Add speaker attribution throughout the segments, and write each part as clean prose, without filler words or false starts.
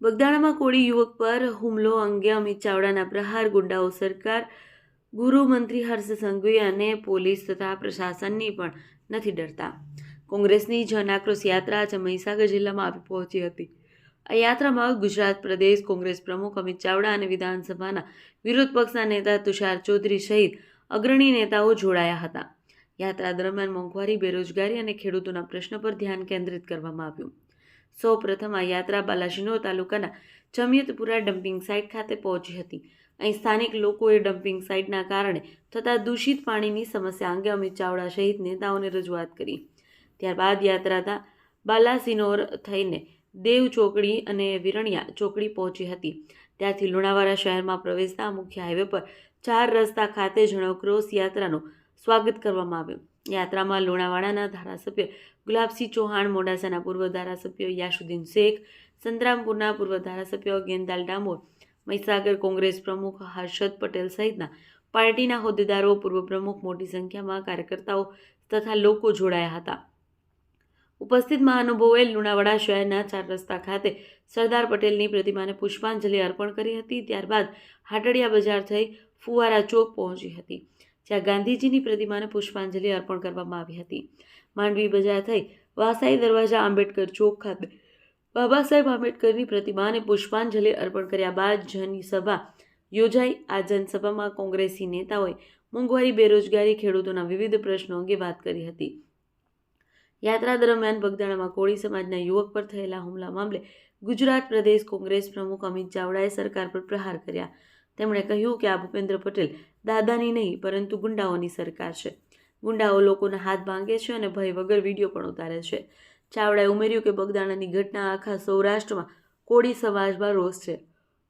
Speaker 1: બગદાણામાં કોળી યુવક પર હુમલો અંગે અમિત ચાવડાના પ્રહાર ગુંડાઓ સરકાર, ગૃહમંત્રી હર્ષ સંઘવી અને પોલીસ તથા પ્રશાસનની પણ નથી ડરતા। કોંગ્રેસની જન આક્રોશ યાત્રા આજે મહીસાગર જિલ્લામાં આવી પહોંચી હતી। આ યાત્રામાં ગુજરાત પ્રદેશ કોંગ્રેસ પ્રમુખ અમિત ચાવડા અને વિધાનસભાના વિરોધ પક્ષના નેતા તુષાર ચૌધરી સહિત અગ્રણી નેતાઓ જોડાયા હતા। યાત્રા દરમિયાન મોંઘવારી, બેરોજગારી અને ખેડૂતોના પ્રશ્ન પર ધ્યાન કેન્દ્રિત કરવામાં આવ્યું। સૌ પ્રથમ આ યાત્રા બાલાસિનોર તાલુકાના જમિયતપુરા ડમ્પિંગ સાઇટ ખાતે પહોંચી હતી। અહીં સ્થાનિક લોકોએ ડમ્પિંગ સાઇટના કારણે થતા દૂષિત પાણીની સમસ્યા અંગે અમિત ચાવડા સહિત નેતાઓને રજૂઆત કરી। ત્યારબાદ યાત્રા બાલાસિનોર થઈને દેવ ચોકડી અને વિરણિયા ચોકડી પહોંચી હતી। ત્યારથી લુણાવાડા શહેરમાં પ્રવેશતા મુખ્ય હાઈવે પર 4 રસ્તા ખાતે જનઆક્રોશ યાત્રાનું સ્વાગત કરવામાં આવ્યું। યાત્રામાં લુણાવાડાના ધારાસભ્ય ગુલાબસિંહ ચૌહાણ, મોડાસાના પૂર્વ ધારાસભ્ય યાસુદ્દીન શેખ, સંતરામપુરના પૂર્વ ધારાસભ્ય ગેંદાલ ડામોર, મહીસાગર કોંગ્રેસ પ્રમુખ હર્ષદ પટેલ સહિતના પાર્ટીના હોદ્દેદારો, પૂર્વ પ્રમુખ, મોટી સંખ્યામાં કાર્યકર્તાઓ તથા લોકો જોડાયા હતા। ઉપસ્થિત મહાનુભાવોએ લુણાવાડા શહેરના 4 રસ્તા ખાતે સરદાર પટેલની પ્રતિમાને પુષ્પાંજલિ અર્પણ કરી હતી। ત્યારબાદ હાટડિયા બજાર થઈ ફુવારા ચોક પહોંચી હતી, જ્યાં ગાંધીજીની પ્રતિમાને પુષ્પાંજલિ અર્પણ કરવામાં આવી હતી। માંડવી બજાર થઈ વાસાઈ દરવાજા આંબેડકર ચોક ખાતે બાબા સાહેબ આંબેડકરની પ્રતિમાને પુષ્પાંજલિ અર્પણ કર્યા બાદ જનસભા યોજાઈ। આ જનસભામાં કોંગ્રેસી નેતાઓએ મોંઘવારી, બેરોજગારી, ખેડૂતોના વિવિધ પ્રશ્નો અંગે વાત કરી હતી। યાત્રા દરમિયાન બગદાણામાં કોળી સમાજના યુવક પર થયેલા હુમલા મામલે ગુજરાત પ્રદેશ કોંગ્રેસ પ્રમુખ અમિત ચાવડાએ સરકાર પર પ્રહાર કર્યા। તેમણે કહ્યું કે આ ભૂપેન્દ્ર પટેલ દાદાની નહીં પરંતુ ગુંડાઓની સરકાર છે। ગુંડાઓ લોકોના હાથ ભાંગે છે અને ભય વગર વિડીયો પણ ઉતારે છે। ચાવડાએ ઉમેર્યું કે બગદાણાની ઘટના આખા સૌરાષ્ટ્રમાં કોળી સમાજમાં રોષ છે।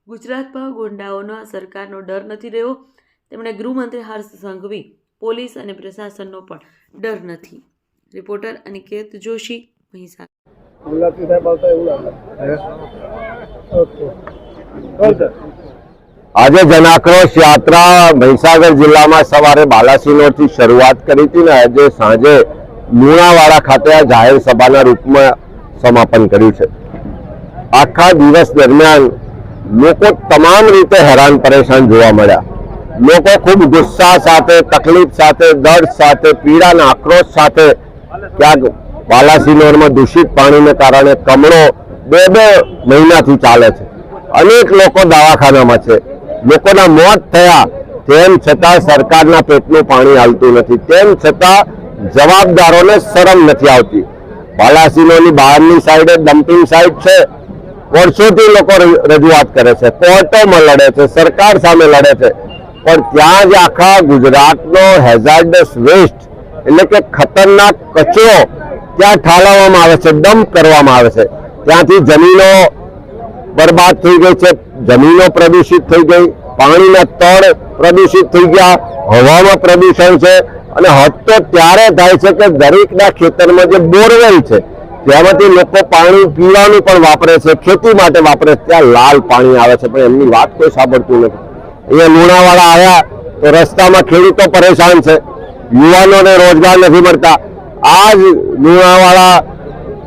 Speaker 1: ગુજરાતમાં ગુંડાઓનો સરકારનો ડર નથી રહ્યો। તેમણે ગૃહમંત્રી હર્ષ સંઘવી, પોલીસ અને પ્રશાસનનો પણ ડર નથી। રિપોર્ટર અનિકેત જોશી, મહીસાગર।
Speaker 2: આજે જનાક્રોશ યાત્રા મહીસાગર જિલ્લામાં સવારે બાલાસિનોરથી શરૂઆત કરી હતી ને આજે સાંજે લુણાવાડા ખાતે આ જાહેર સભાના રૂપમાં સમાપન કર્યું છે। આખા દિવસ દરમિયાન લોકો તમામ રીતે હેરાન પરેશાન જોવા મળ્યા। લોકો ખૂબ ગુસ્સા સાથે, તકલીફ સાથે, દર્દ સાથે, પીડા અને આક્રોશ સાથે ક્યાંક બાલાસિનોરમાં દૂષિત પાણીને કારણે કમળો 2 મહિનાથી ચાલે છે। અનેક લોકો દવાખાનામાં છે, લોકોના મોત થયા, તેમ છતાં સરકારના પેટનું પાણી હાલતું નથી। તેમ છતાં જવાબદારોને શરમ નથી આવતી। બાલાસિનોરની બહારની સાઈડે ડમ્પિંગ સાઇટ છે, વર્ષોથી લોકો રજૂઆત કરે છે, કોર્ટોમાં લડે છે, સરકાર સામે લડે છે, પણ ત્યાં જ આખા ગુજરાતનો હેઝાર્ડસ વેસ્ટ એટલે કે ખતરનાક કચરો ત્યાં ઠાલવવામાં આવે છે, ડમ્પ કરવામાં આવે છે। ત્યાંથી જમીનો બરબાદ થઈ ગઈ છે, જમીનો પ્રદૂષિત થઈ ગઈ, પાણીના તળ પ્રદૂષિત થઈ ગયા, હવામાં પ્રદૂષણ છે અને હદ તો ત્યારે થાય છે કે દરેકના ખેતરમાં જે બોરવેલ છે ત્યાંમાંથી લોકો પાણી પીવાનું પણ વાપરે છે, ખેતી માટે વાપરે છે, ત્યાં લાલ પાણી આવે છે, પણ એમની વાત કોઈ સાંભળતું નથી। અહીંયા લુણાવાડા આવ્યા તો રસ્તામાં ખેડૂતો પરેશાન છે, યુવાનોને રોજગાર નથી મળતા। આ જ લુણાવાડા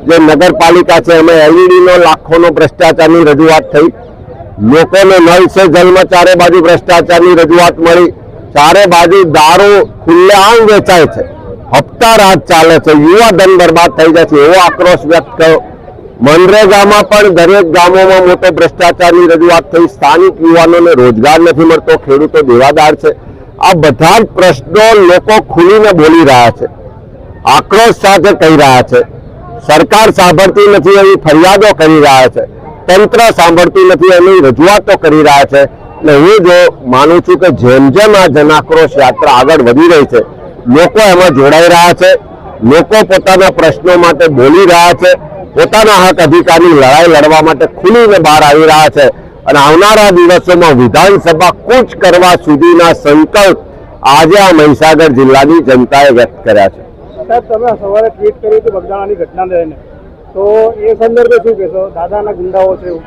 Speaker 2: જે નગરપાલિકા છે એમાં એલઈડીનો લાખોનો ભ્રષ્ટાચારની રજૂઆત થઈ। લોકોને નળ સે જલમાં ચારે બાજુ ભ્રષ્ટાચારની રજૂઆત મળી। ચારે બાજુ દારૂ ખુલ્લેઆમ વેચાય છે, હપ્તા રાત ચાલે છે, યુવા ધન બરબાદ થઈ જાય છે, એવો આક્રોશ વ્યક્ત કર્યો। મનરેગામાં પણ દરેક ગામોમાં મોટો ભ્રષ્ટાચારની રજૂઆત થઈ। સ્થાનિક યુવાનોને રોજગાર નથી મળતો, ખેડૂતો દેવાદાર છે। આ બધા જ પ્રશ્નો લોકો ખુલીને બોલી રહ્યા છે, આક્રોશ સાથે કહી રહ્યા છે। સરકાર સાંભળતી નથી એવી ફરિયાદો કરી રહ્યા છે, તંત્ર સાંભળતું નથી એની રજૂઆતો કરી રહ્યા છે। એટલે હું જો માનું છું કે જેમ જેમ આ જનાક્રોશ યાત્રા આગળ વધી રહી છે, લોકો એમાં જોડાઈ રહ્યા છે, લોકો પોતાના પ્રશ્નો માટે બોલી રહ્યા છે, પોતાના હક અધિકારની લડાઈ લડવા માટે ખુલીને બહાર આવી રહ્યા છે અને આવનારા દિવસોમાં વિધાનસભા કૂચ કરવા સુધીના સંકલ્પ આજે આ મહીસાગર જિલ્લાની જનતાએ વ્યક્ત કર્યા છે।
Speaker 3: સાહેબ, તમે સવારે ટ્વીટ કર્યું હતું બગદાણાની ઘટનાને લઈને, તો એ સંદર્ભે શું કહેશો? દાદાના ગુંડાઓ છે એવું?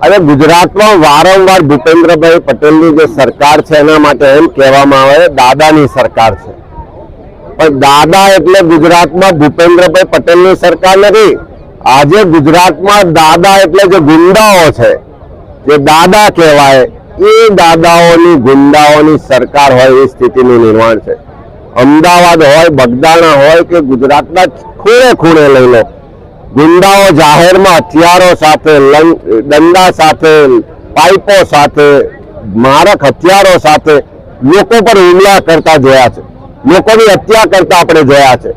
Speaker 2: હવે ગુજરાતમાં વારંવાર ભૂપેન્દ્રભાઈ પટેલની જે સરકાર છે એના માટે એમ કહેવામાં આવે દાદાની સરકાર છે, પણ દાદા એટલે ગુજરાતમાં ભૂપેન્દ્રભાઈ પટેલની સરકાર નથી। આજે ગુજરાતમાં દાદા એટલે જે ગુંડાઓ છે, જે દાદા કહેવાય, એ દાદાઓની ગુંડાઓની સરકાર હોય એ સ્થિતિનું નિર્માણ છે. અમદાવાદ હોય, બગદાણા હોય કે ગુજરાતના ખૂણે ખૂણે લઈ લો, ગુંડાઓ જાહેરમાં હથિયારો સાથે, દંડા સાથે, પાઇપો સાથે, મારક હથિયારો સાથે લોકો પર હુમલા કરતા જોયા છે, લોકોની હત્યા કરતા આપણે જોયા છે,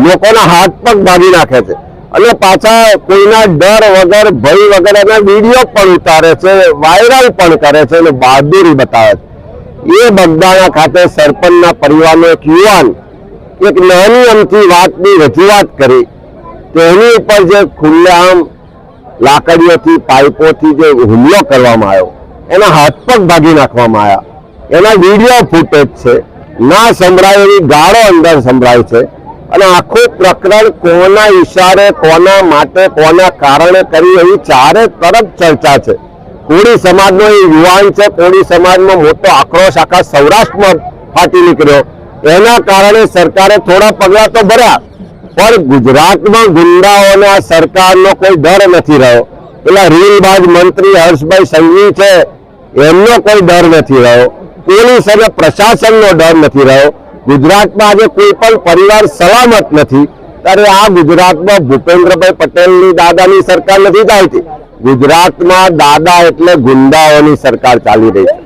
Speaker 2: લોકોના હાથ પગ ભાગી નાખે છે અને પાછા કોઈના ડર વગર, ભય વગર એના વિડીયો પણ ઉતારે છે, વાયરલ પણ કરે છે અને બહાદુરી બતાવે છે. એ બગદાણા ખાતે સરપંચના પરિવારનો એક યુવાન એક નાની અમથી વાતની રજૂઆત કરી તો એની ઉપર જે ખુલ્લેઆમ લાકડીઓથી, પાઇપોથી જે હુમલો કરવામાં આવ્યો, એના હાથ પગ ભાગી નાખવામાં આવ્યા, એના વિડીયો ફૂટેજ છે, ના સંભળાય એવી ગાળો અંદર સંભળાય છે અને આખું પ્રકરણ કોના ઈશારે, કોના માટે, કોના કારણે કરી એવી ચારે તરફ ચર્ચા છે. કોળી સમાજનો એ યુવાન છે, કોળી સમાજમાં મોટો આક્રોશ આખા સૌરાષ્ટ્રમાં ફાટી નીકળ્યો. એના કારણે સરકારે થોડા પગલાં તો ભર્યા, પણ ગુજરાતમાં ગુંડાઓને આ સરકારનો કોઈ ડર નથી રહ્યો. પેલા રીલબાજ મંત્રી હર્ષભાઈ સંઘવી છે, એમનો કોઈ ડર નથી રહ્યો. પોલીસ અને પ્રશાસનનો ડર નથી રહ્યો. ગુજરાતમાં આજે કોઈ પણ પરિવાર સલામત નથી. ત્યારે આ ગુજરાતમાં ભૂપેન્દ્રભાઈ પટેલની દાદાની સરકાર નથી ચાલતી. ગુજરાતમાં દાદા એટલે ગુંડાઓની સરકાર ચાલી રહી છે.